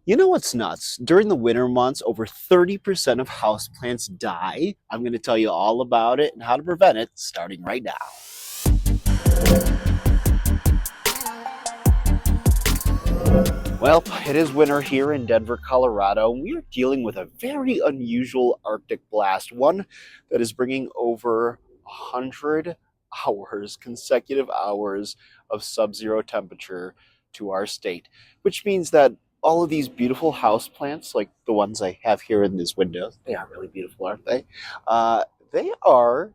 You know what's nuts? During the winter months, over 30% of houseplants die. I'm going to tell you all about it and how to prevent it starting right now. Well, it is winter here in Denver, Colorado, and we are dealing with a very unusual Arctic blast, one that is bringing over 100 hours, consecutive hours of sub-zero temperature to our state, which means that all of these beautiful house plants, like the ones I have here in these windows, they are really beautiful, aren't they? They are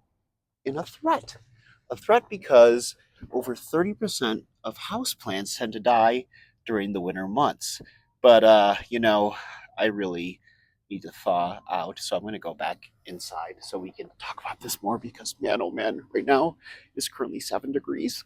in a threat because over 30% of houseplants tend to die during the winter months. But, I really need to thaw out, so I'm going to go back inside so we can talk about this more because, man, oh man, right now it's currently 7 degrees.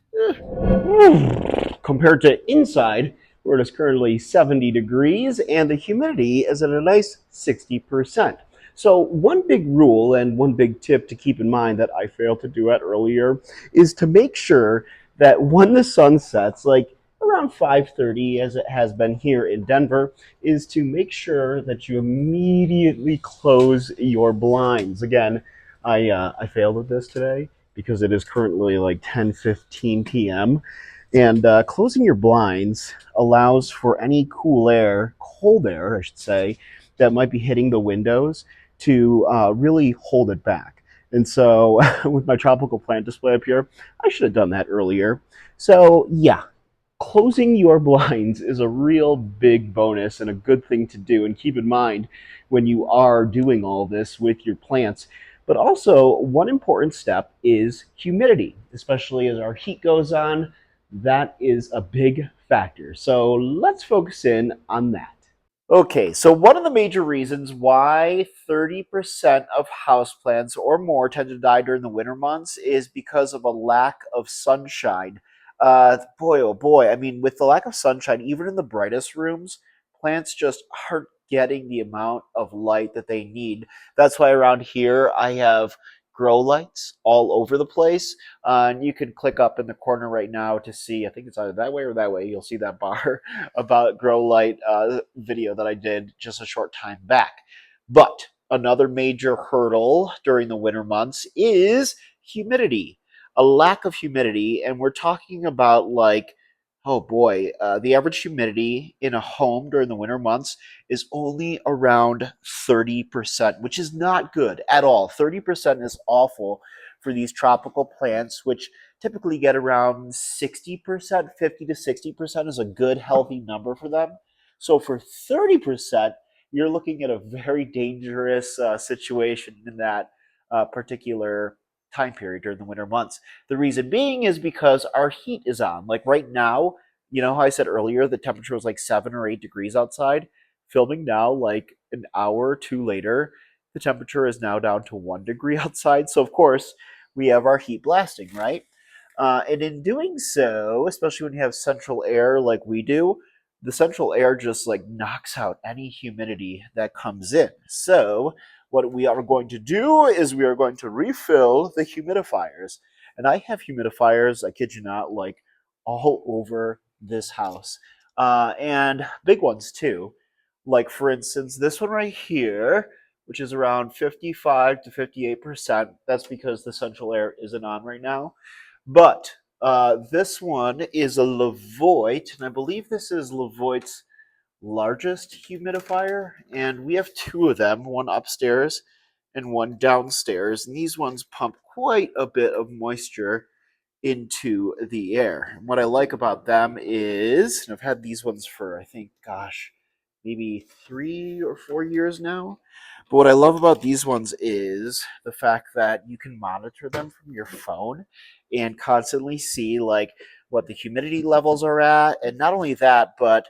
Compared to inside, where it is currently 70 degrees and the humidity is at a nice 60%. So one big rule and one big tip to keep in mind that I failed to do it earlier is to make sure that when the sun sets, like around 5:30 as it has been here in Denver, is to make sure that you immediately close your blinds. Again, I failed at this today because it is currently like 10:15 p.m. And closing your blinds allows for any cold air, I should say, that might be hitting the windows to really hold it back. And so, with my tropical plant display up here, I should have done that earlier. So, yeah, closing your blinds is a real big bonus and a good thing to do. And keep in mind when you are doing all this with your plants. But also, one important step is humidity, especially as our heat goes on. That is a big factor. So let's focus in on that. Okay, so one of the major reasons why 30% of houseplants or more tend to die during the winter months is because of a lack of sunshine. Boy, oh boy, I mean, with the lack of sunshine, even in the brightest rooms, plants just aren't getting the amount of light that they need. That's why around here I have grow lights all over the place. And you can click up in the corner right now to see, I think it's either that way or that way, you'll see that bar about grow light video that I did just a short time back. But another major hurdle during the winter months is humidity, a lack of humidity. And we're talking about like, oh boy, the average humidity in a home during the winter months is only around 30%, which is not good at all. 30% is awful for these tropical plants, which typically get around 60%, 50 to 60% is a good, healthy number for them. So for 30%, you're looking at a very dangerous situation in that particular time period during the winter months. The reason being is because our heat is on. Like right now, you know how I said earlier the temperature was like 7 or 8 degrees outside? Filming now, like an hour or two later, the temperature is now down to 1 degree outside. So, of course, we have our heat blasting, right? And in doing so, especially when you have central air like we do, the central air just like knocks out any humidity that comes in. So, what we are going to do is we are going to refill the humidifiers. And I have humidifiers, I kid you not, like all over this house. And big ones too. Like, for instance, this one right here, which is around 55 to 58%. That's because the central air isn't on right now. But this one is a Levoit, and I believe this is Levoit's largest humidifier. And we have two of them, one upstairs and one downstairs. And these ones pump quite a bit of moisture into the air. And what I like about them is, and I've had these ones for, I think, gosh, maybe 3 or 4 years now. But what I love about these ones is the fact that you can monitor them from your phone and constantly see like what the humidity levels are at. And not only that, but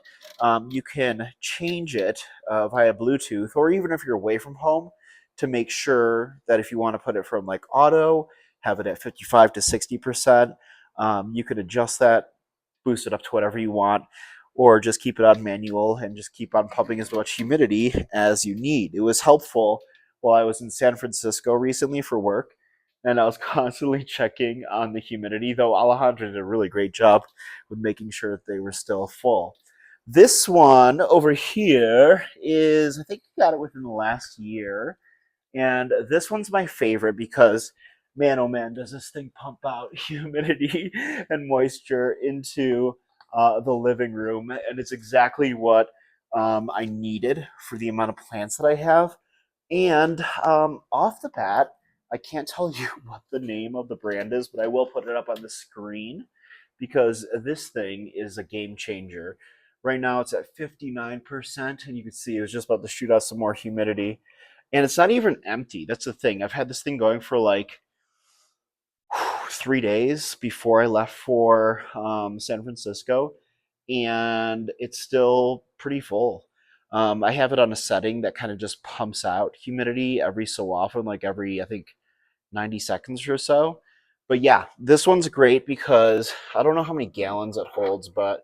you can change it via Bluetooth, or even if you're away from home, to make sure that if you want to put it from like auto, have it at 55 to 60%. You could adjust that, boost it up to whatever you want, or just keep it on manual and just keep on pumping as much humidity as you need. It was helpful while I was in San Francisco recently for work, and I was constantly checking on the humidity, though Alejandro did a really great job with making sure that they were still full. This one over here is, I think I got it within the last year. And this one's my favorite because, man, oh man, does this thing pump out humidity and moisture into the living room. And it's exactly what I needed for the amount of plants that I have. And off the bat, I can't tell you what the name of the brand is, but I will put it up on the screen because this thing is a game changer. Right now it's at 59%, and you can see it was just about to shoot out some more humidity. And it's not even empty. That's the thing. I've had this thing going for like 3 days before I left for San Francisco, and it's still pretty full. I have it on a setting that kind of just pumps out humidity every so often, like every, I think, 90 seconds or so. But yeah, this one's great because I don't know how many gallons it holds, but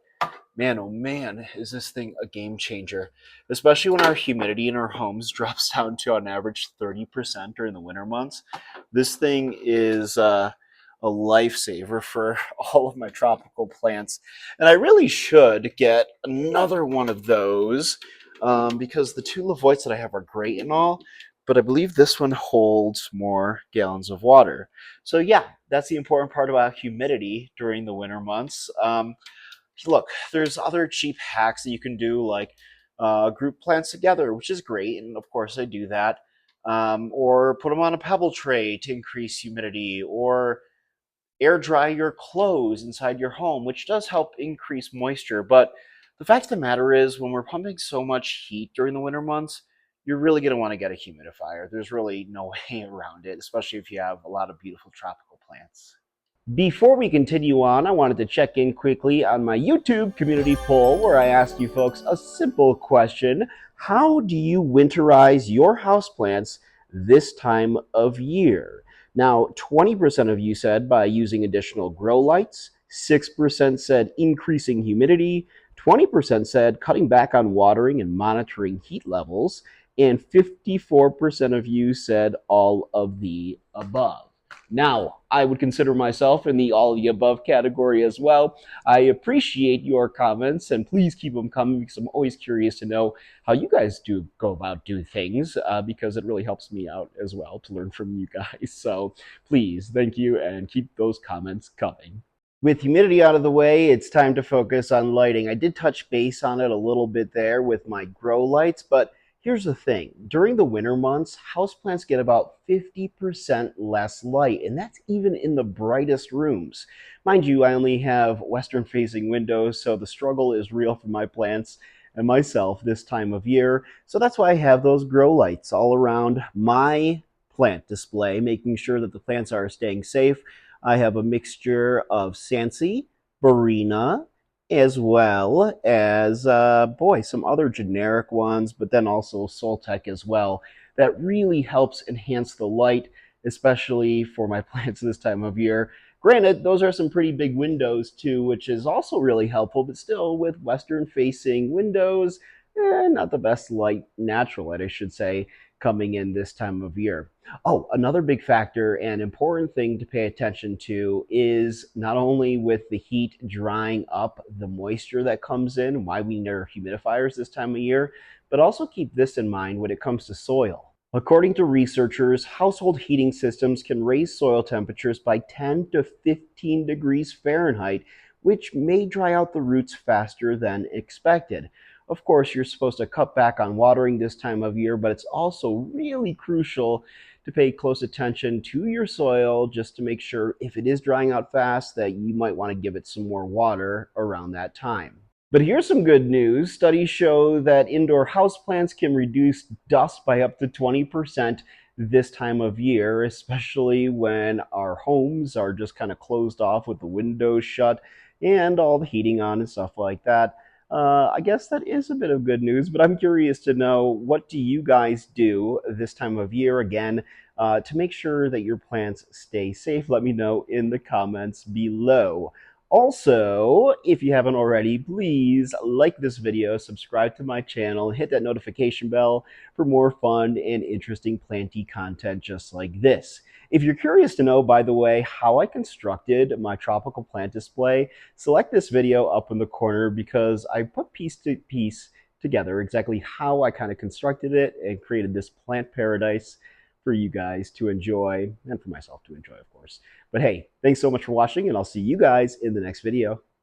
man, oh man, is this thing a game changer, especially when our humidity in our homes drops down to on average 30% during the winter months. This thing is a lifesaver for all of my tropical plants. And I really should get another one of those because the two Lavoites that I have are great and all, but I believe this one holds more gallons of water. So yeah, that's the important part about humidity during the winter months. Look, there's other cheap hacks that you can do, like group plants together, which is great, and of course I do that. Or put them on a pebble tray to increase humidity, or air dry your clothes inside your home, which does help increase moisture. But the fact of the matter is, when we're pumping so much heat during the winter months, you're really going to want to get a humidifier. There's really no way around it, especially if you have a lot of beautiful tropical plants. Before we continue on, I wanted to check in quickly on my YouTube community poll where I asked you folks a simple question. How do you winterize your houseplants this time of year? Now, 20% of you said by using additional grow lights, 6% said increasing humidity, 20% said cutting back on watering and monitoring heat levels, and 54% of you said all of the above. Now, I would consider myself in the all of the above category as well. I appreciate your comments, and please keep them coming because I'm always curious to know how you guys do go about doing things because it really helps me out as well to learn from you guys. So please, thank you, and keep those comments coming. With humidity out of the way, it's time to focus on lighting. I did touch base on it a little bit there with my grow lights, but here's the thing. During the winter months, houseplants get about 50% less light, and that's even in the brightest rooms. Mind you, I only have western-facing windows, so the struggle is real for my plants and myself this time of year. So that's why I have those grow lights all around my plant display, making sure that the plants are staying safe. I have a mixture of Sansi, Barina, as well as, boy, some other generic ones, but then also Soltec as well. That really helps enhance the light, especially for my plants this time of year. Granted, those are some pretty big windows too, which is also really helpful, but still with western-facing windows, not the best light, natural light, I should say, coming in this time of year. Oh, another big factor and important thing to pay attention to is not only with the heat drying up the moisture that comes in, why we need our humidifiers this time of year, but also keep this in mind when it comes to soil. According to researchers, household heating systems can raise soil temperatures by 10 to 15 degrees Fahrenheit, which may dry out the roots faster than expected. Of course, you're supposed to cut back on watering this time of year, but it's also really crucial to pay close attention to your soil just to make sure if it is drying out fast that you might want to give it some more water around that time. But here's some good news. Studies show that indoor houseplants can reduce dust by up to 20% this time of year, especially when our homes are just kind of closed off with the windows shut and all the heating on and stuff like that. I guess that is a bit of good news, but I'm curious to know, what do you guys do this time of year again to make sure that your plants stay safe? Let me know in the comments below. Also, if you haven't already, please like this video, subscribe to my channel, and hit that notification bell for more fun and interesting planty content just like this. If you're curious to know, by the way, how I constructed my tropical plant display, select this video up in the corner because I put piece to piece together exactly how I kind of constructed it and created this plant paradise for you guys to enjoy and for myself to enjoy, of course. But hey, thanks so much for watching, and I'll see you guys in the next video.